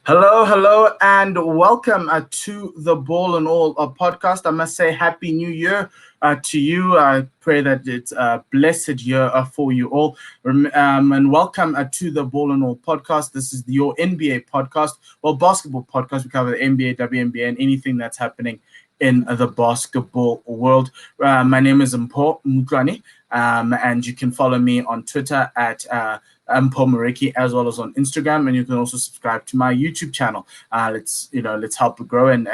Hello, and welcome to the Ball and All podcast. I must say, Happy New Year to you. I pray that it's a blessed year for you all. And welcome to the Ball and All podcast. This is your NBA podcast, basketball podcast. We cover the NBA, WNBA, and anything that's happening in the basketball world. My name is Mpo Mutlani, and you can follow me on Twitter at Paul Mareki, as well as on Instagram, and you can also subscribe to my YouTube channel. Let's help it grow and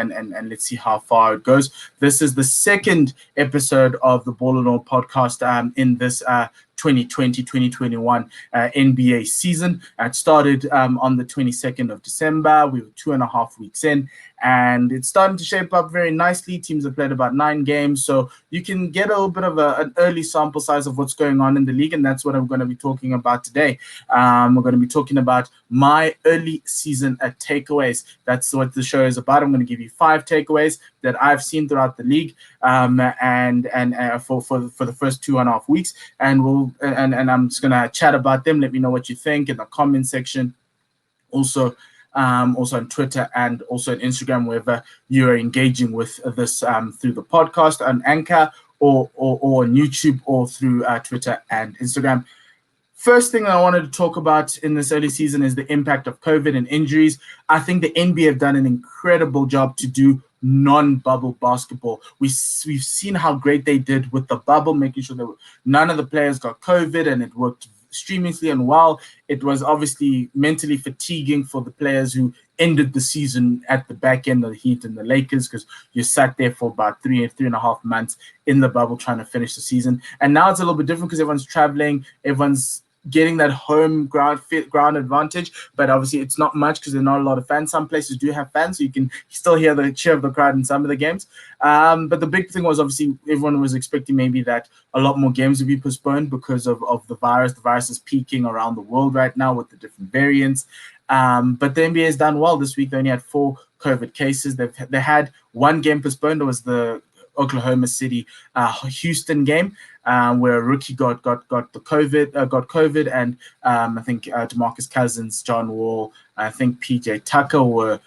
let's see how far it goes. This is the second episode of the Ball and All podcast in this 2020-2021 NBA season. It started on the 22nd of December. We were 2.5 weeks in, and it's starting to shape up very nicely. Teams have played about 9 games, so you can get a little bit of an early sample size of what's going on in the league, and that's what I'm going to be talking about today. We're going to be talking about my early season takeaways. That's what the show is about. I'm going to give you 5 takeaways that I've seen throughout the league, and for the first 2.5 weeks, and I'm just going to chat about them. Let me know what you think in the comment section. Also on Twitter and also on Instagram, wherever you are engaging with this through the podcast on Anchor or on YouTube or through Twitter and Instagram. First thing I wanted to talk about in this early season is the impact of COVID and injuries. I think the NBA have done an incredible job to do non-bubble basketball. We've seen how great they did with the bubble, making sure that none of the players got COVID, and it worked extremely and well. It was obviously mentally fatiguing for the players who ended the season at the back end of the Heat and the Lakers, because you sat there for about 3.5 months in the bubble trying to finish the season. And now it's a little bit different because everyone's traveling, everyone's getting that home ground advantage, but obviously it's not much because there are not a lot of fans. Some places do have fans, so you can still hear the cheer of the crowd in some of the games. But the big thing was obviously everyone was expecting maybe that a lot more games would be postponed because of the virus. The virus is peaking around the world right now with the different variants. But the NBA has done well this week. They only had 4 COVID cases. They had 1 game postponed. It was the Oklahoma City Houston game, where a rookie got COVID, and I think DeMarcus Cousins, John Wall, I think PJ Tucker were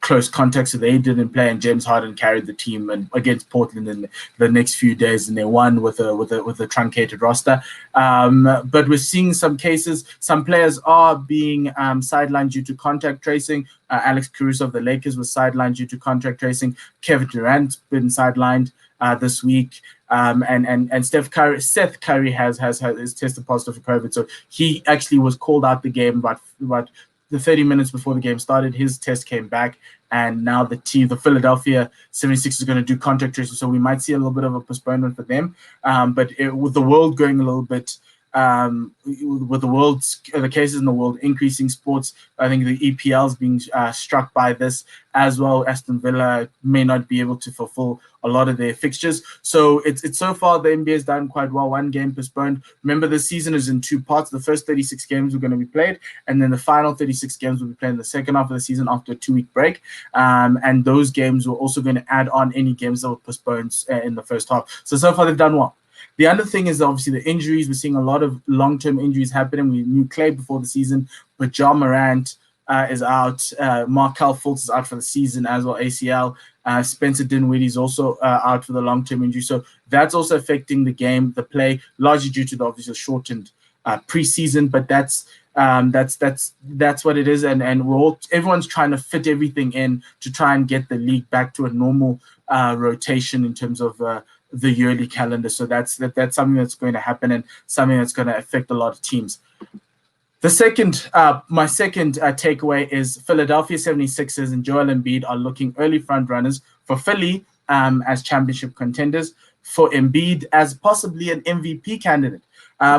close contacts, so they didn't play, and James Harden carried the team and against Portland in the next few days, and they won with a truncated roster. But we're seeing some cases. Some players are being sidelined due to contact tracing. Alex Caruso of the Lakers was sidelined due to contact tracing. Kevin Durant's been sidelined this week. And Seth Curry has tested positive for COVID, so he actually was called out the game about the 30 minutes before the game started. His test came back, and now the Philadelphia 76ers, is going to do contact tracing, so we might see a little bit of a postponement for them. But with the world going a little bit, with the cases in the world increasing, sports, I think the EPL is being struck by this as well. Aston Villa may not be able to fulfill a lot of their fixtures. So it's so far the NBA has done quite well. 1 game postponed. Remember, the season is in 2 parts. The first 36 games are going to be played, and then the final 36 games will be played in the second half of the season after a 2-week break. And those games were also going to add on any games that were postponed in the first half. So far they've done well. The other thing is obviously the injuries. We're seeing a lot of long-term injuries happening. We knew Clay before the season, but Ja Morant is out. Markelle Fultz is out for the season as well, ACL. Spencer Dinwiddie is also out for the long-term injury. So that's also affecting the game, the play, largely due to the obviously shortened preseason. But that's what it is, and everyone's trying to fit everything in to try and get the league back to a normal rotation in terms of the yearly calendar. So that's something that's going to happen, and something that's going to affect a lot of teams. My second takeaway is Philadelphia 76ers and Joel Embiid are looking early front runners for Philly as championship contenders, for Embiid as possibly an MVP candidate.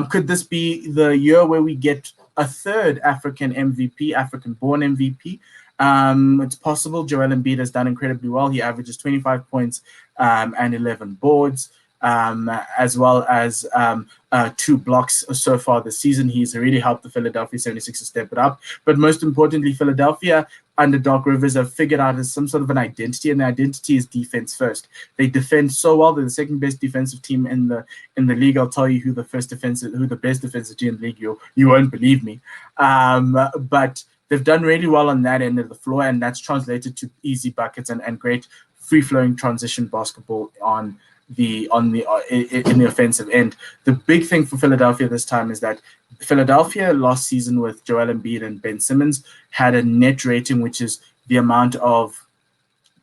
Could this be the year where we get a third African MVP, African-born MVP? It's possible. Joel Embiid has done incredibly well. He averages 25 points and 11 boards, as well as 2 blocks so far this season. He's really helped the Philadelphia 76ers step it up. But most importantly, Philadelphia under Doc Rivers have figured out some sort of an identity, and the identity is defense first. They defend so well. They're the second best defensive team in the league. I'll tell you who the best defensive team in the league. You won't believe me. But they've done really well on that end of the floor, and that's translated to easy buckets and great free-flowing transition basketball in the offensive end. The big thing for Philadelphia this time is that Philadelphia last season with Joel Embiid and Ben Simmons had a net rating, which is the amount of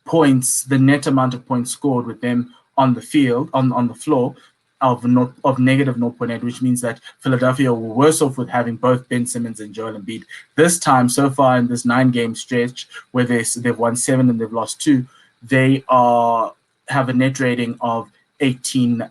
points, the net amount of points scored with them on the field, on the floor, of negative 0.8, which means that Philadelphia were worse off with having both Ben Simmons and Joel Embiid. This time, so far in this 9-game stretch, where they've won 7 and they've lost 2, they have a net rating of 18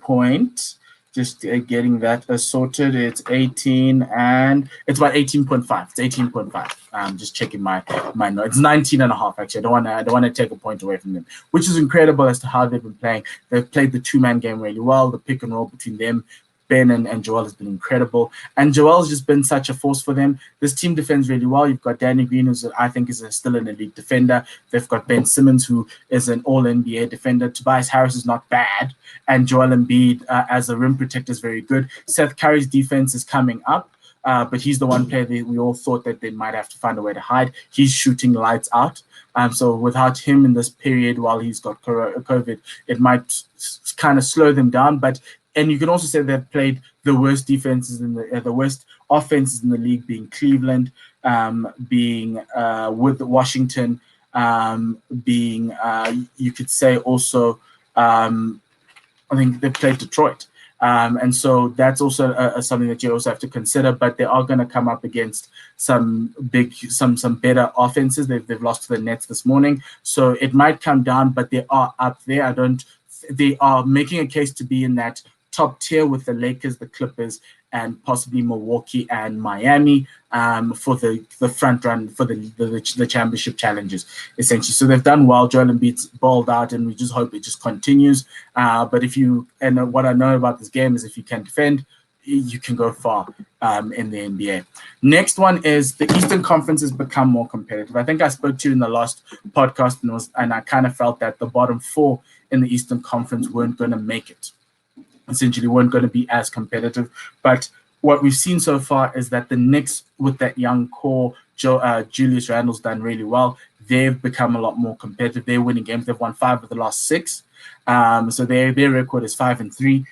points. Just getting that sorted. It's 18 and it's about 18.5. It's 18.5. Just checking my note. It's 19 and a half, actually. I don't want to take a point away from them, which is incredible as to how they've been playing. They've played the 2-man game really well. The pick and roll between them, Ben and Joel, has been incredible. And Joel's just been such a force for them. This team defends really well. You've got Danny Green, who I think is still an elite defender. They've got Ben Simmons, who is an all-NBA defender. Tobias Harris is not bad. And Joel Embiid, as a rim protector, is very good. Seth Curry's defense is coming up. But he's the one player that we all thought that they might have to find a way to hide. He's shooting lights out. So without him in this period while he's got COVID, it might kind of slow them down. And you can also say they've played the worst defenses in the worst offenses in the league, being Cleveland, being with Washington, being you could say also I think they played Detroit. And so that's also something that you also have to consider. But they are going to come up against some better offenses. They've lost to the Nets this morning, so it might come down. But they are up there. They are making a case to be in that top tier with the Lakers, the Clippers, and possibly Milwaukee and Miami for the front run for the championship challenges, essentially. So they've done well. Joel Embiid's balled out, and we just hope it just continues. But what I know about this game is if you can defend, you can go far in the NBA. Next one is the Eastern Conference has become more competitive. I think I spoke to you in the last podcast, and I kind of felt that the bottom 4 in the Eastern Conference weren't going to make it. Essentially weren't going to be as competitive. But what we've seen so far is that the Knicks, with that young core, Julius Randle's done really well. They've become a lot more competitive. They're winning games. They've won 5 of the last 6. So their record is 5-3.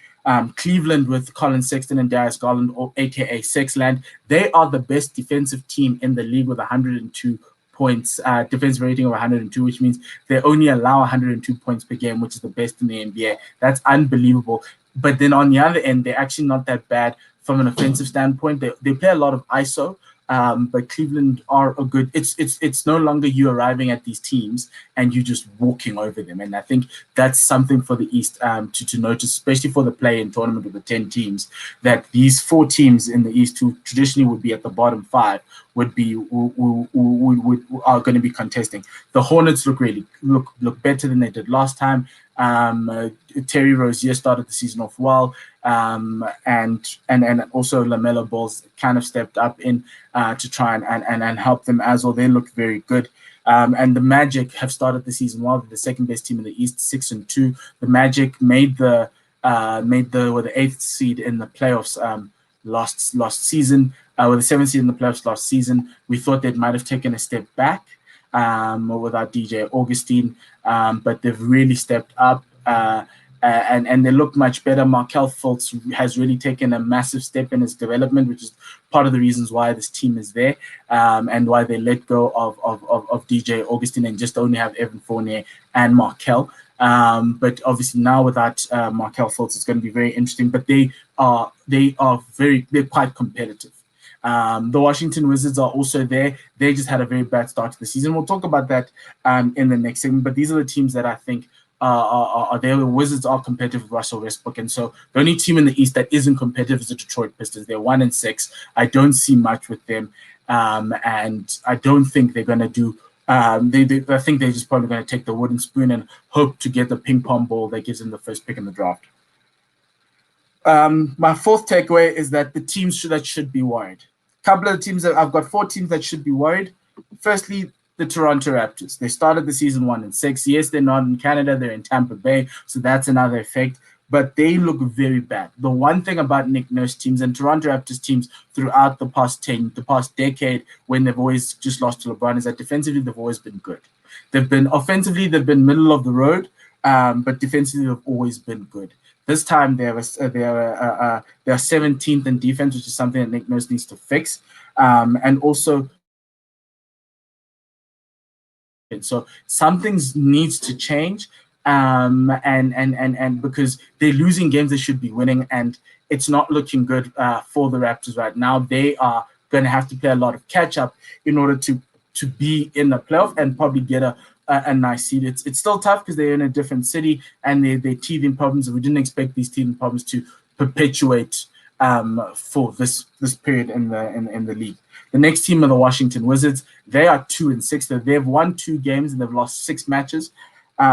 Cleveland with Colin Sexton and Darius Garland, or aka Sexland, they are the best defensive team in the league with 102 points, defensive rating of 102, which means they only allow 102 points per game, which is the best in the NBA. That's unbelievable. But then on the other end, they're actually not that bad from an offensive standpoint. They play a lot of ISO, but Cleveland are a good. It's no longer you arriving at these teams and you just walking over them. And I think that's something for the East to notice, especially for the play-in tournament with the 10 teams. That these 4 teams in the East, who traditionally would be at the bottom 5, are going to be contesting. The Hornets look better than they did last time. Terry Rozier started the season off well, and also LaMelo Ball's kind of stepped up in to try and help them as well. They look very good. And the Magic have started the season well. They're the second best team in the East, 6-2. The Magic made the 8th seed in the playoffs last season. With the 7th seed in the playoffs last season, we thought they might have taken a step back without DJ Augustine, but they've really stepped up. And they look much better. Markelle Fultz has really taken a massive step in his development, which is part of the reasons why this team is there, and why they let go of DJ Augustine and just only have Evan Fournier and Markelle. But obviously now without Markelle Fultz, it's going to be very interesting. But they're quite competitive. The Washington Wizards are also there. They just had a very bad start to the season. We'll talk about that in the next segment. But these are the teams that I think are there. The Wizards are competitive with Russell Westbrook, and so the only team in the East that isn't competitive is the Detroit Pistons. They're 1-6. I don't see much with them, and I don't think they're going to do. I think they're just probably going to take the wooden spoon and hope to get the ping pong ball that gives them the first pick in the draft. My 4th takeaway is that the teams that should be worried. A couple of teams I've got 4 teams that should be worried. Firstly, the Toronto Raptors. They started the season 1-6. Yes, they're not in Canada, they're in Tampa Bay, so that's another effect. but they look very bad. The one thing about Nick Nurse teams and Toronto Raptors teams throughout the past decade, when they've always just lost to LeBron, is that defensively they've always been good. They've been offensively, they've been middle of the road, but defensively they've always been good. This time they are 17th in defense, which is something that Nick Nurse needs to fix. And also, so something needs to change, and because they're losing games they should be winning, and it's not looking good for the Raptors right now. They are going to have to play a lot of catch up in order to be in the playoff and probably get a nice seed. It's still tough because they're in a different city and they're teething problems, and we didn't expect these teething problems to perpetuate for this period in the league. The next team are the Washington Wizards. They are 2-6. They've won 2 games and they've lost 6 matches,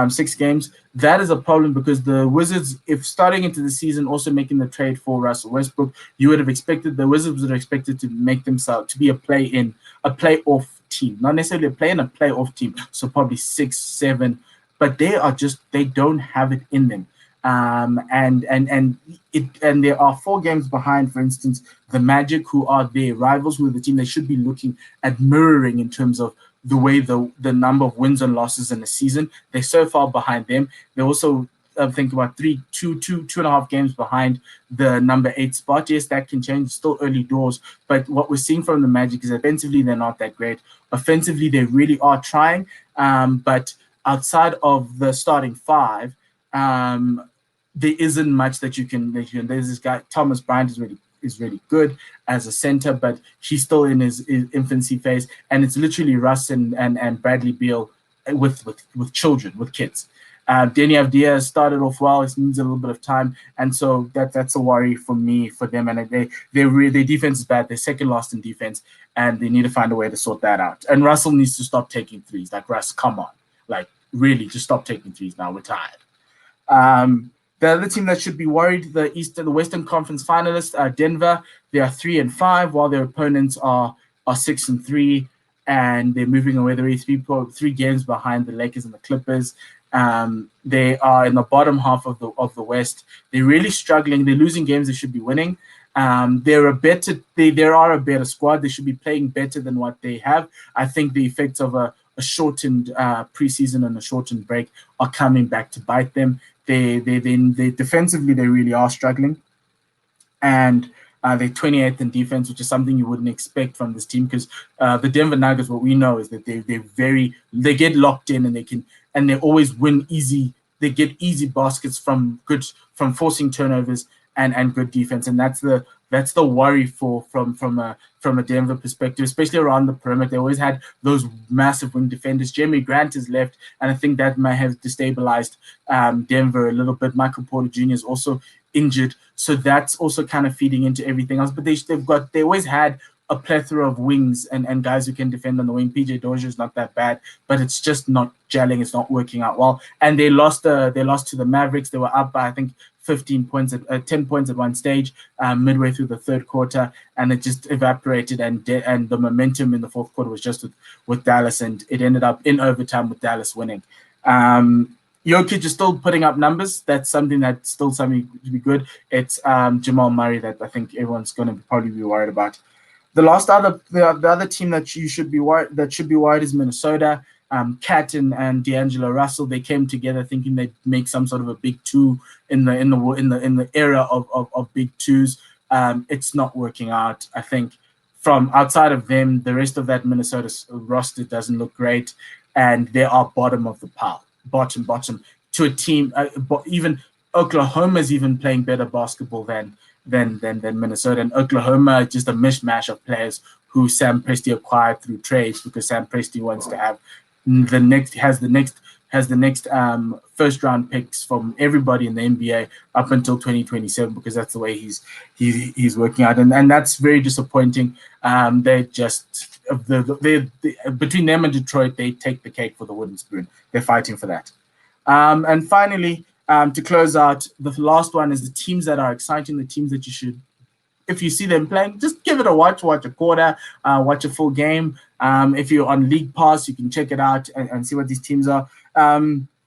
6 games. That is a problem because the Wizards, if starting into the season, also making the trade for Russell Westbrook, you would have expected the Wizards would have expected to make themselves to be a playoff team, not necessarily a play in, a playoff team. So probably 6, 7, but they don't have it in them. And there are 4 games behind, for instance, the Magic, who are their rivals, who are the team they should be looking at mirroring in terms of the way the number of wins and losses in the season. They're so far behind them. They also think about 2.5 games behind the number 8 spot. Yes, that can change. It's still early doors, but what we're seeing from the Magic is defensively they're not that great. Offensively, they really are trying, but outside of the starting 5. There isn't much that you can. There's this guy Thomas Bryant is really good as a center, but he's still in his infancy phase, and it's literally Russ and Bradley Beal with children, with kids. Danny Avdia started off well. It needs a little bit of time, and so that's a worry for me for them. And their defense is bad. They're second last in defense, and they need to find a way to sort that out. And Russell needs to stop taking threes. Like, Russ, come on, like, really, just stop taking threes now. We're tired. The other team that should be worried, the Western Conference finalists, Denver. They are 3-5, while their opponents are 6-3, and they're moving away. They're 3 games behind the Lakers and the Clippers. They are in the bottom half of the West. They're really struggling. They're losing games they should be winning. They are a better squad. They should be playing better than what they have. I think the effects of a shortened preseason and a shortened break are coming back to bite them. They defensively they really are struggling, and they're 28th in defense, which is something you wouldn't expect from this team because the Denver Nuggets, what we know is that they get locked in and they always win easy. They get easy baskets from forcing turnovers and good defense, and that's the worry from a Denver perspective, especially around the perimeter. They always had those massive wing defenders. Jeremy Grant has left, and I think that may have destabilized Denver a little bit. Michael Porter Jr. is also injured, so that's also kind of feeding into everything else. But they always had a plethora of wings and guys who can defend on the wing. PJ Dozier is not that bad, but it's just not gelling. It's not working out well. And they lost to the Mavericks. They were up by, I think, 10 points at one stage midway through the third quarter, and it just evaporated. And the momentum in the fourth quarter was just with Dallas, and it ended up in overtime with Dallas winning. Jokic is still putting up numbers. That's something to be good. It's Jamal Murray that I think everyone's going to probably be worried about. The other team that should be worried is Minnesota. Cat and D'Angelo Russell, they came together thinking they'd make some sort of a big 2 in the era of big 2s. It's not working out. I think from outside of them, the rest of that Minnesota roster doesn't look great, and they are bottom of the pile, bottom to a team. Even Oklahoma's even playing better basketball than Minnesota, and Oklahoma just a mishmash of players who Sam Presti acquired through trades because Sam Presti wants to have the next first round picks from everybody in the NBA up until 2027 because that's the way he's working out, and that's very disappointing. They just between them and Detroit, they take the cake for the wooden spoon. They're fighting for that. And finally, to close out, the last one is the teams that are exciting, the teams that you should, if you see them playing, just give it a watch a quarter, watch a full game. If you're on League Pass, you can check it out and see what these teams are.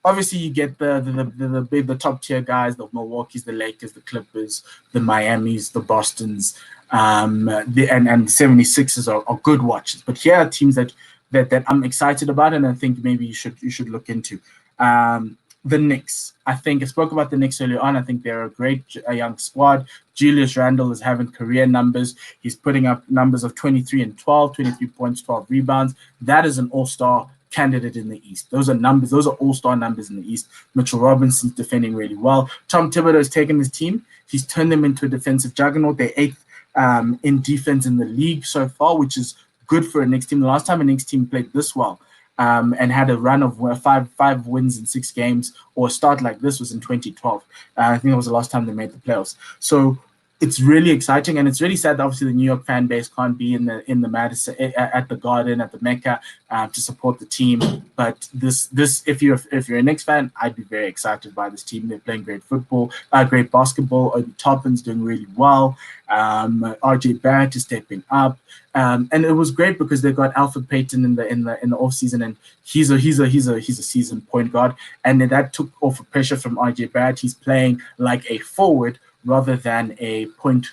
obviously you get the top tier guys, the Milwaukee's, the Lakers, the Clippers, the Miami's, the Boston's, and 76ers are good watches. But here are teams that I'm excited about, and I think maybe you should look into. The Knicks. I think I spoke about the Knicks earlier on. I think they're a young squad. Julius Randle is having career numbers. He's putting up numbers of 23 and 12, 23 points, 12 rebounds. That is an all-star candidate in the East. Those are numbers. Those are all-star numbers in the East. Mitchell Robinson's defending really well. Tom Thibodeau has taken his team. He's turned them into a defensive juggernaut. They're eighth in defense in the league so far, which is good for a Knicks team. The last time a Knicks team played this well and had a run of five wins in 6 games, or a start like this, was in 2012. I think that was the last time they made the playoffs. So it's really exciting, and it's really sad that obviously the New York fan base can't be in the Madison, at the Garden, at the Mecca, to support the team. But this if you're a Knicks fan, I'd be very excited by this team. They're playing great football, great basketball. Obi Toppin's doing really well. RJ Barrett is stepping up. And it was great because they got Alfred Payton in the off season, and he's a seasoned point guard, and that took off the pressure from RJ Barrett. He's playing like a forward rather than a point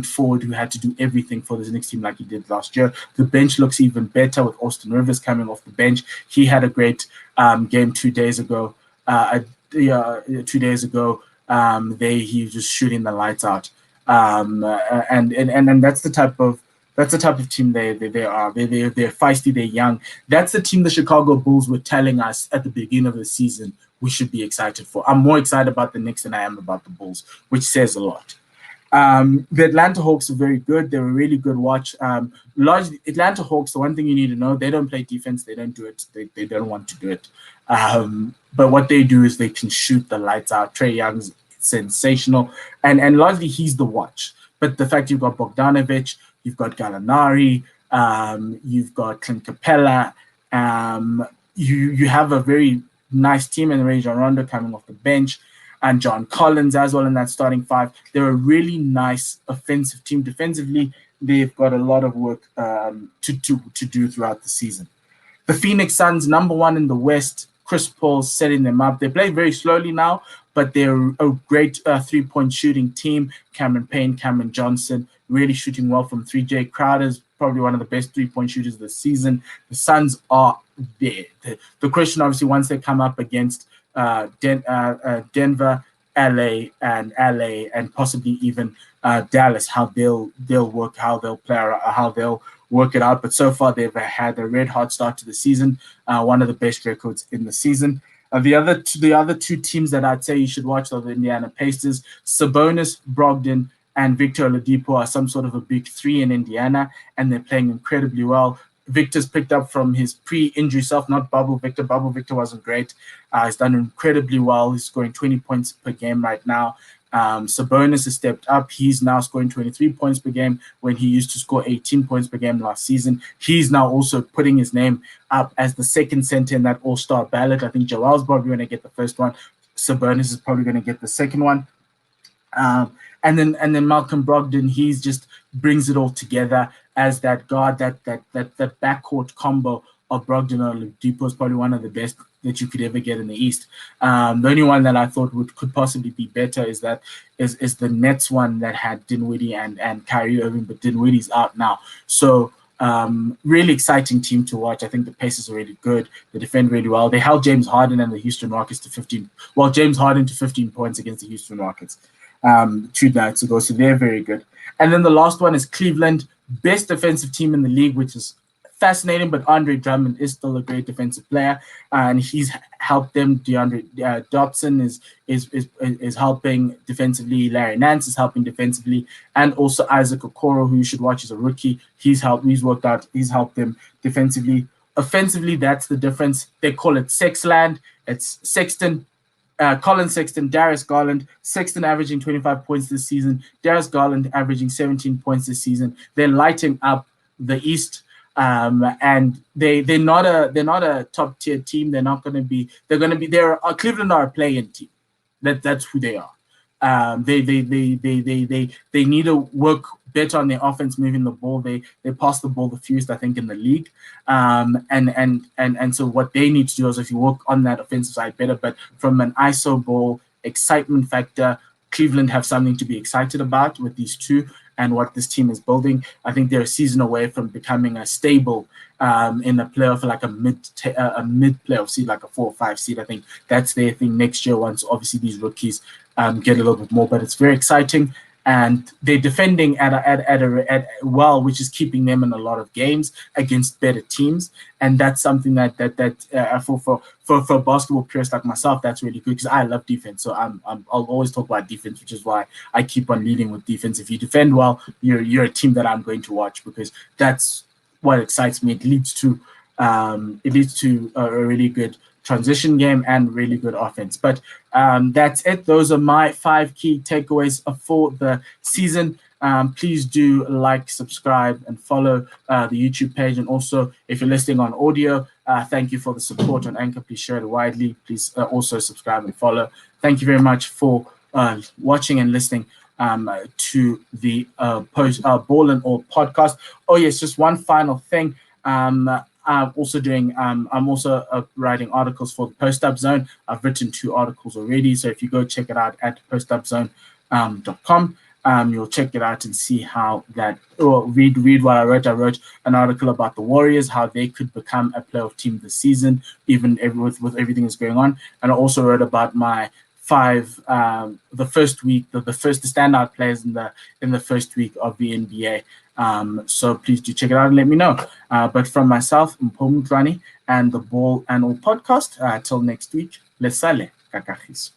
forward who had to do everything for this Knicks team like he did last year. The bench looks even better with Austin Rivers coming off the bench. He had a great game 2 days ago. 2 days ago, he was just shooting the lights out. And that's the type of team they are. They're feisty. They're young. That's the team the Chicago Bulls were telling us at the beginning of the season we should be excited for. I'm more excited about the Knicks than I am about the Bulls, which says a lot. The Atlanta Hawks are very good. They're a really good watch. Largely, Atlanta Hawks, the one thing you need to know, they don't play defense. They don't do it. They don't want to do it. But what they do is they can shoot the lights out. Trae Young's sensational. And largely, he's the watch. But the fact you've got Bogdanovic, you've got Gallinari, you've got Clint Capella, you have a very nice team in Rajon Rondo coming off the bench, and John Collins as well in that starting five. They're a really nice offensive team. Defensively, they've got a lot of work to do throughout the season. The Phoenix Suns, number one in the West. Chris Paul's setting them up. They play very slowly now, but they're a great three-point shooting team. Cameron Payne, Cameron Johnson, really shooting well from three. Jay Crowder's probably one of the best three-point shooters this season. The Suns are there. The question, obviously, once they come up against Denver, LA, and possibly even Dallas, how they'll work, how they'll play, how they'll work it out. But so far, they've had a red hot start to the season, one of the best records in the season. The other two teams that I'd say you should watch are the Indiana Pacers. Sabonis, Brogdon, and Victor Oladipo are some sort of a big three in Indiana, and they're playing incredibly well. Victor's picked up from his pre-injury self, not Bubble Victor. Bubble Victor wasn't great. He's done incredibly well. He's scoring 20 points per game right now. Sabonis has stepped up. He's now scoring 23 points per game when he used to score 18 points per game last season. He's now also putting his name up as the second center in that all-star ballot. I think Joel's probably going to get the first one. Sabonis is probably going to get the second one. And then Malcolm Brogdon, he's just brings it all together as that guard, that backcourt combo of Brogdon and Oladipo is probably one of the best that you could ever get in the East. The only one that I thought could possibly be better is the Nets one that had Dinwiddie and Kyrie Irving, but Dinwiddie's out now. So really exciting team to watch. I think the Pacers are really good. They defend really well. They held James Harden and the Houston Rockets to 15. Well, James Harden to 15 points against the Houston Rockets 2 nights ago. So they're very good. And then the last one is Cleveland, best defensive team in the league, which is fascinating, but Andre Drummond is still a great defensive player, and he's helped them. DeAndre Dotson is helping defensively. Larry Nance is helping defensively, and also Isaac Okoro, who you should watch, is a rookie. He's helped them defensively. Offensively, that's the difference. They call it Sexland. It's Sexton, Colin Sexton, Darius Garland. Sexton averaging 25 points this season. Darius Garland averaging 17 points this season. They're lighting up the East. And they're not a top tier team. They're Cleveland are a play-in team. That's who they are. They need to work better on their offense, moving the ball. They pass the ball the fewest, I think, in the league. And so what they need to do is if you work on that offensive side better, but from an ISO ball excitement factor, Cleveland have something to be excited about with these two and what this team is building. I think they're a season away from becoming a stable in the playoff, like a mid playoff seed, like a 4 or 5 seed. I think that's their thing next year once obviously these rookies get a little bit more. But it's very exciting. And they're defending at well, which is keeping them in a lot of games against better teams, and that's something that for basketball purists like myself, that's really good because I love defense. So I'll always talk about defense, which is why I keep on leading with defense. If you defend well, you're a team that I'm going to watch because that's what excites me. It leads to a really good transition game and really good offense. But that's it. Those are my 5 key takeaways for the season. Please do like, subscribe, and follow the YouTube page. And also, if you're listening on audio, thank you for the support on Anchor. Please share it widely. Please also subscribe and follow. Thank you very much for watching and listening to the Ball and All podcast. Oh yes, just one final thing. I'm also writing articles for the Post Up Zone. I've written 2 articles already, so if you go check it out at postupzone.com, you'll check it out and see how that. Or read what I wrote. I wrote an article about the Warriors, how they could become a playoff team this season, even with everything that's going on. And I also wrote about my 5 the first week, the standout players in the first week of the NBA. So please do check it out and let me know. But from myself, Mpho Mutlani, and the Ball and All podcast, till next week, lesale kakagis.